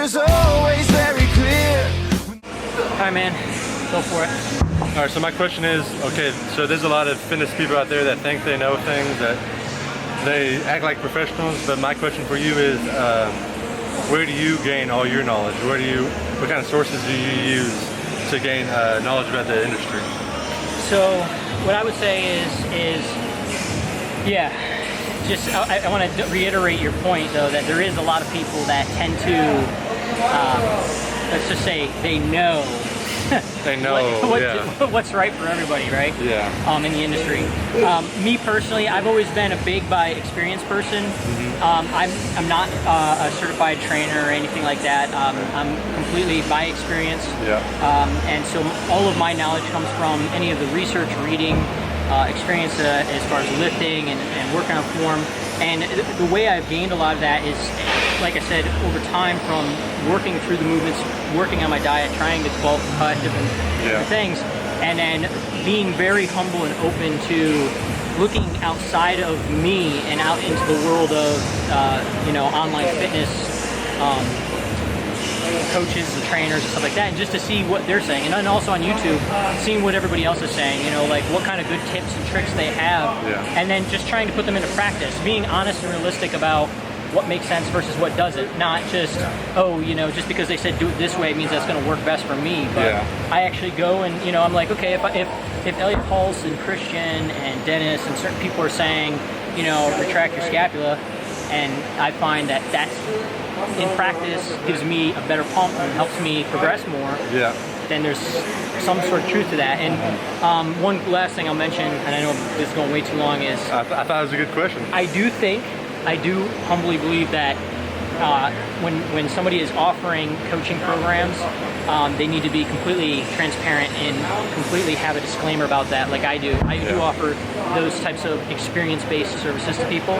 is always very clear. Hi man, go for it. All right, so my question is, okay, so there's a lot of fitness people out there that think they know things, that they act like professionals, but my question for you is, where do you gain all your knowledge? What kind of sources do you use to gain knowledge about the industry? So what I would say is yeah, just I want to reiterate your point though, that there is a lot of people that tend to, let's just say they know They know what's right for everybody, right? Yeah. In the industry. Me personally, I've always been a big by experience person. I'm not a certified trainer or anything like that. I'm completely by experience. Yeah. And so all of my knowledge comes from any of the research, reading, experience as far as lifting and working on form. And the way I've gained a lot of that is, like I said, over time from working through the movements, working on my diet, trying to bulk cut different things, and then being very humble and open to looking outside of me and out into the world of online fitness coaches and trainers and stuff like that, and just to see what they're saying. And then also on YouTube, seeing what everybody else is saying, like what kind of good tips and tricks they have, and then just trying to put them into practice, being honest and realistic about what makes sense versus what doesn't. Not just, just because they said do it this way means that's going to work best for me. But I actually go and, I'm like, okay, if Elliot Pulse and Christian and Dennis and certain people are saying, retract your scapula, and I find that that's, in practice, gives me a better pump and helps me progress more, then there's some sort of truth to that. And one last thing I'll mention, and I know this is going way too long, is I thought it was a good question. I do humbly believe that when somebody is offering coaching programs, they need to be completely transparent and completely have a disclaimer about that, like I do. I do offer those types of experience-based services to people,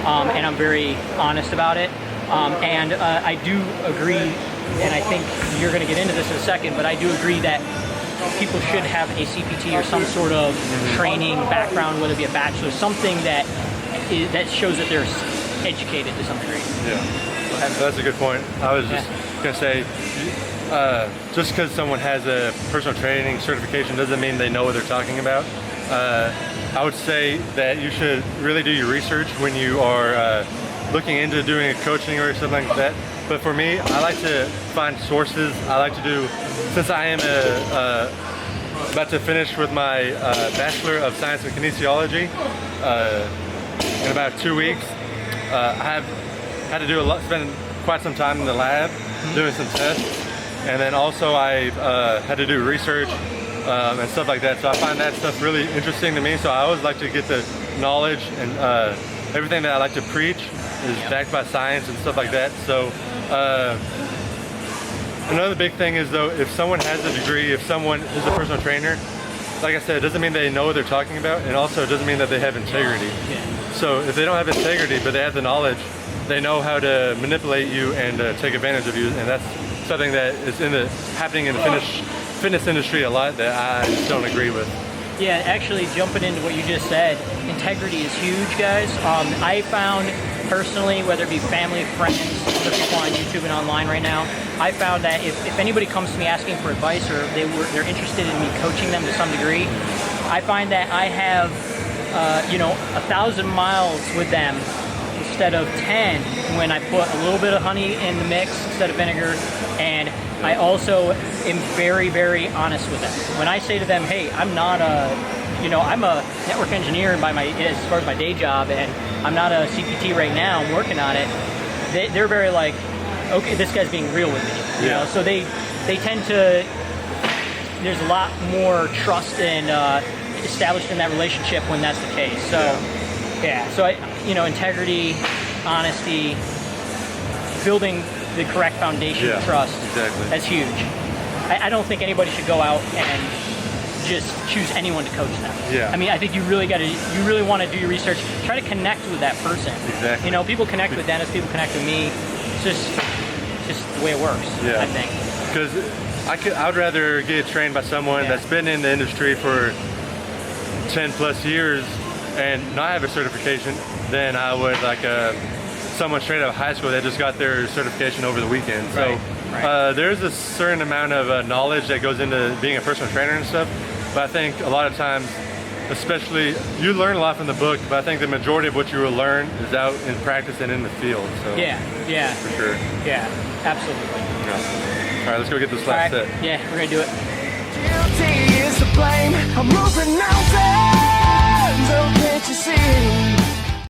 and I'm very honest about it. And I do agree, and I think you're going to get into this in a second, but I do agree that people should have a CPT or some sort of training background, whether it be a bachelor, something that shows that they're educated to some degree. Yeah, that's a good point. I was just going to say, just because someone has a personal training certification doesn't mean they know what they're talking about. I would say that you should really do your research when you are looking into doing a coaching or something like that. But for me, I like to find sources. I like to do, since I am about to finish with my Bachelor of Science in Kinesiology in about 2 weeks, I have had to spend quite some time in the lab doing some tests, and then also I had to do research and stuff like that. So I find that stuff really interesting to me. So I always like to get the knowledge, and everything that I like to preach is backed by science and stuff like that. So another big thing is, though, if someone has a degree, if someone is a personal trainer, like I said, it doesn't mean they know what they're talking about, and also it doesn't mean that they have integrity. So if they don't have integrity, but they have the knowledge, they know how to manipulate you and take advantage of you, and that's something that is happening in the fitness industry a lot that I just don't agree with. Yeah, actually jumping into what you just said, integrity is huge, guys. I found personally, whether it be family, friends, other people on YouTube and online right now, I found that if anybody comes to me asking for advice, or they're interested in me coaching them to some degree, I find that I have 1,000 miles with them instead of 10 when I put a little bit of honey in the mix instead of vinegar. And I also am very, very honest with them. When I say to them, hey, I'm not I'm a network engineer as far as my day job, and I'm not a CPT right now, I'm working on it, they're very like, okay, this guy's being real with me. You know? So they tend to, there's a lot more trust and established in that relationship when that's the case. So so integrity, honesty, building the correct foundation of trust. Exactly. That's huge. I don't think anybody should go out and just choose anyone to coach them. I mean, I think you really want to do your research. Try to connect with that person. Exactly. People connect with Dennis, people connect with me. It's just the way it works, I think. Because I would rather get trained by someone that's been in the industry for 10 plus years and not have a certification than I would like someone straight out of high school that just got their certification over the weekend. So Right. there's a certain amount of knowledge that goes into being a personal trainer and stuff. But I think a lot of times, especially, you learn a lot from the book, but I think the majority of what you will learn is out in practice and in the field. So Yeah, for sure. yeah, absolutely. Yeah. All right, let's go get this All last right, set. yeah, we're gonna do it. Guilty is to blame. I'm moving mountains. Oh, can't you see?